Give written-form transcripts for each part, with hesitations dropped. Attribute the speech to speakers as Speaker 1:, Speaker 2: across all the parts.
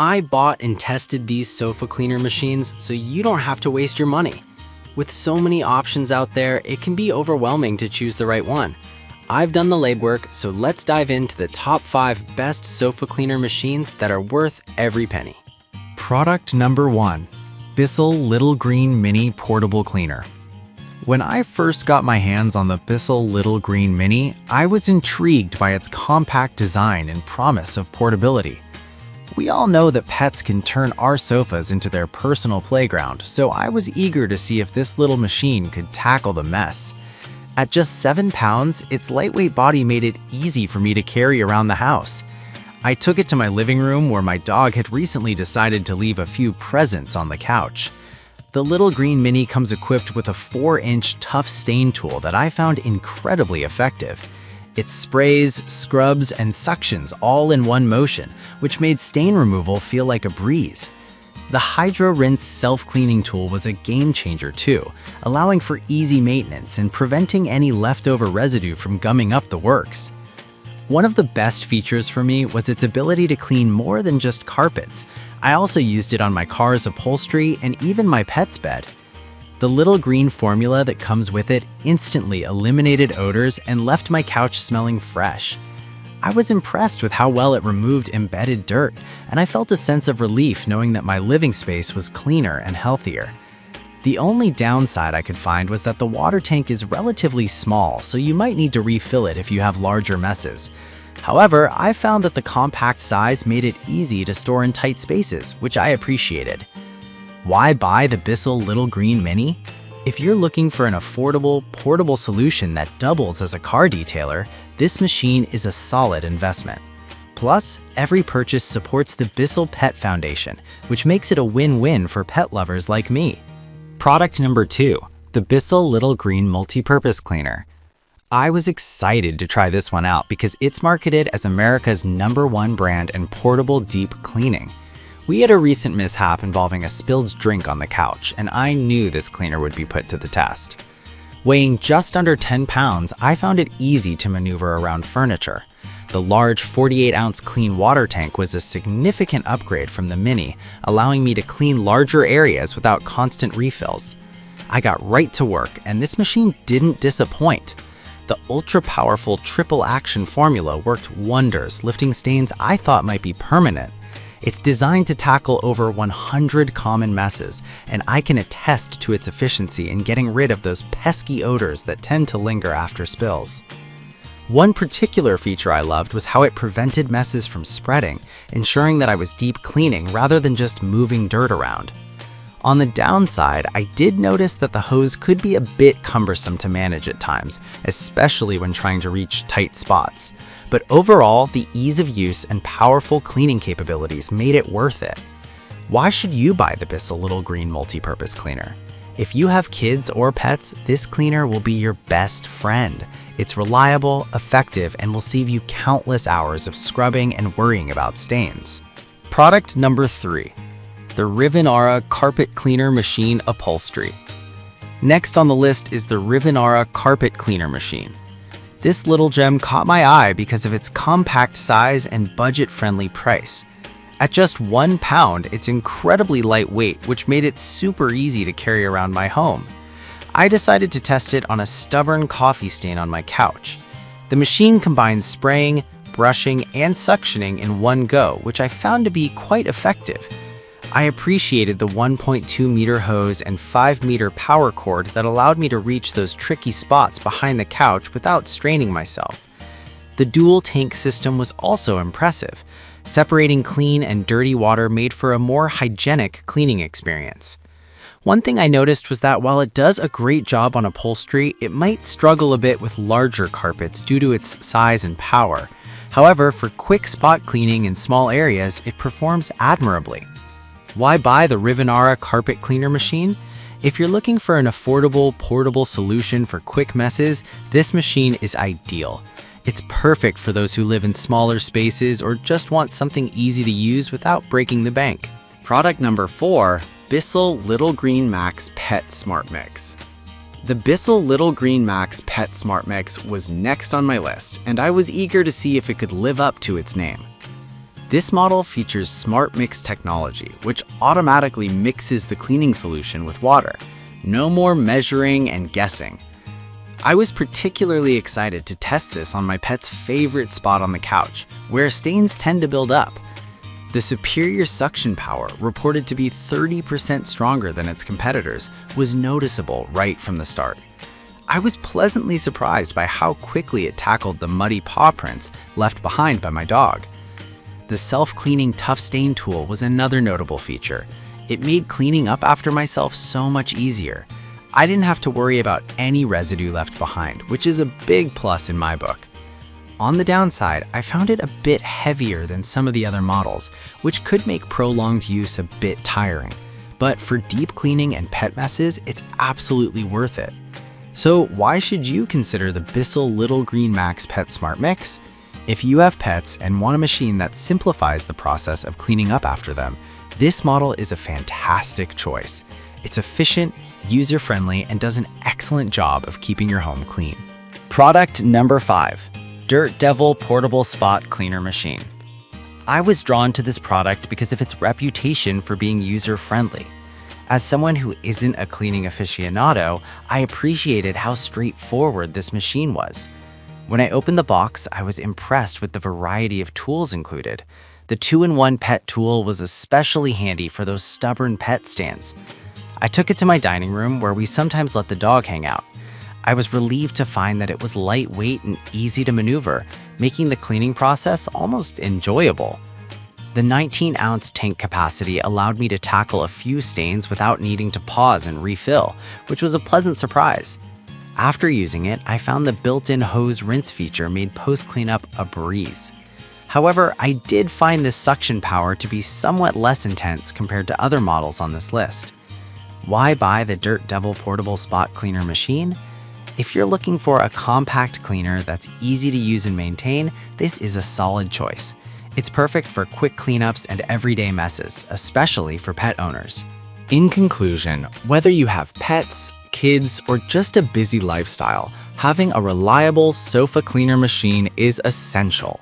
Speaker 1: I bought and tested these sofa cleaner machines so you don't have to waste your money. With so many options out there, it can be overwhelming to choose the right one. I've done the legwork, so let's dive into the top 5 best sofa cleaner machines that are worth every penny.
Speaker 2: Product number 1. Bissell Little Green Mini Portable Cleaner. When I first got my hands on the Bissell Little Green Mini, I was intrigued by its compact design and promise of portability. We all know that pets can turn our sofas into their personal playground, so I was eager to see if this little machine could tackle the mess. At just 7 pounds, its lightweight body made it easy for me to carry around the house. I took it to my living room where my dog had recently decided to leave a few presents on the couch. The Little Green Mini comes equipped with a 4-inch tough stain tool that I found incredibly effective. It sprays, scrubs, and suctions all in one motion, which made stain removal feel like a breeze. The Hydro Rinse self-cleaning tool was a game changer too, allowing for easy maintenance and preventing any leftover residue from gumming up the works. One of the best features for me was its ability to clean more than just carpets. I also used it on my car's upholstery and even my pet's bed. The little green formula that comes with it instantly eliminated odors and left my couch smelling fresh. I was impressed with how well it removed embedded dirt, and I felt a sense of relief knowing that my living space was cleaner and healthier. The only downside I could find was that the water tank is relatively small, so you might need to refill it if you have larger messes. However, I found that the compact size made it easy to store in tight spaces, which I appreciated. Why buy the Bissell Little Green Mini? If you're looking for an affordable, portable solution that doubles as a car detailer, this machine is a solid investment. Plus, every purchase supports the Bissell Pet Foundation, which makes it a win-win for pet lovers like me. Product number 2, the Bissell Little Green Multi-Purpose Cleaner. I was excited to try this one out because it's marketed as America's #1 brand in portable deep cleaning. We had a recent mishap involving a spilled drink on the couch, and I knew this cleaner would be put to the test. Weighing just under 10 pounds, I found it easy to maneuver around furniture. The large 48-ounce clean water tank was a significant upgrade from the Mini, allowing me to clean larger areas without constant refills. I got right to work, and this machine didn't disappoint. The ultra-powerful triple-action formula worked wonders, lifting stains I thought might be permanent. It's designed to tackle over 100 common messes, and I can attest to its efficiency in getting rid of those pesky odors that tend to linger after spills. One particular feature I loved was how it prevented messes from spreading, ensuring that I was deep cleaning rather than just moving dirt around. On the downside, I did notice that the hose could be a bit cumbersome to manage at times, especially when trying to reach tight spots. But overall, the ease of use and powerful cleaning capabilities made it worth it. Why should you buy the Bissell Little Green Multi-Purpose Cleaner? If you have kids or pets, this cleaner will be your best friend. It's reliable, effective, and will save you countless hours of scrubbing and worrying about stains. Product number 3. The Rivenara Carpet Cleaner Machine Upholstery. Next on the list is the Rivenara Carpet Cleaner Machine. This little gem caught my eye because of its compact size and budget-friendly price. At just 1 pound, it's incredibly lightweight, which made it super easy to carry around my home. I decided to test it on a stubborn coffee stain on my couch. The machine combines spraying, brushing, and suctioning in one go, which I found to be quite effective. I appreciated the 1.2 meter hose and 5 meter power cord that allowed me to reach those tricky spots behind the couch without straining myself. The dual tank system was also impressive. Separating clean and dirty water made for a more hygienic cleaning experience. One thing I noticed was that while it does a great job on upholstery, it might struggle a bit with larger carpets due to its size and power. However, for quick spot cleaning in small areas, it performs admirably. Why buy the Rivenara Carpet Cleaner Machine? If you're looking for an affordable, portable solution for quick messes, this machine is ideal. It's perfect for those who live in smaller spaces or just want something easy to use without breaking the bank. Product number 4, Bissell Little Green Max Pet Smart Mix. The Bissell Little Green Max Pet Smart Mix was next on my list, and I was eager to see if it could live up to its name. This model features Smart Mix technology, which automatically mixes the cleaning solution with water. No more measuring and guessing. I was particularly excited to test this on my pet's favorite spot on the couch, where stains tend to build up. The superior suction power, reported to be 30% stronger than its competitors, was noticeable right from the start. I was pleasantly surprised by how quickly it tackled the muddy paw prints left behind by my dog. The self-cleaning tough stain tool was another notable feature. It made cleaning up after myself so much easier. I didn't have to worry about any residue left behind, which is a big plus in my book. On the downside, I found it a bit heavier than some of the other models, which could make prolonged use a bit tiring. But for deep cleaning and pet messes, it's absolutely worth it. So why should you consider the Bissell Little Green Max Pet Smart Mix? If you have pets and want a machine that simplifies the process of cleaning up after them, this model is a fantastic choice. It's efficient, user-friendly, and does an excellent job of keeping your home clean. Product number 5, Dirt Devil Portable Spot Cleaner Machine. I was drawn to this product because of its reputation for being user-friendly. As someone who isn't a cleaning aficionado, I appreciated how straightforward this machine was. When I opened the box, I was impressed with the variety of tools included. The 2-in-1 pet tool was especially handy for those stubborn pet stands. I took it to my dining room where we sometimes let the dog hang out. I was relieved to find that it was lightweight and easy to maneuver, making the cleaning process almost enjoyable. The 19-ounce tank capacity allowed me to tackle a few stains without needing to pause and refill, which was a pleasant surprise. After using it, I found the built-in hose rinse feature made post-cleanup a breeze. However, I did find the suction power to be somewhat less intense compared to other models on this list. Why buy the Dirt Devil Portable Spot Cleaner Machine? If you're looking for a compact cleaner that's easy to use and maintain, this is a solid choice. It's perfect for quick cleanups and everyday messes, especially for pet owners. In conclusion, whether you have pets, kids, or just a busy lifestyle, having a reliable sofa cleaner machine is essential.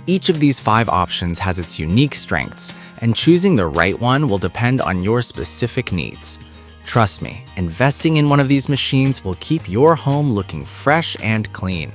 Speaker 2: Each of these 5 options has its unique strengths, and choosing the right one will depend on your specific needs. Trust me, investing in one of these machines will keep your home looking fresh and clean.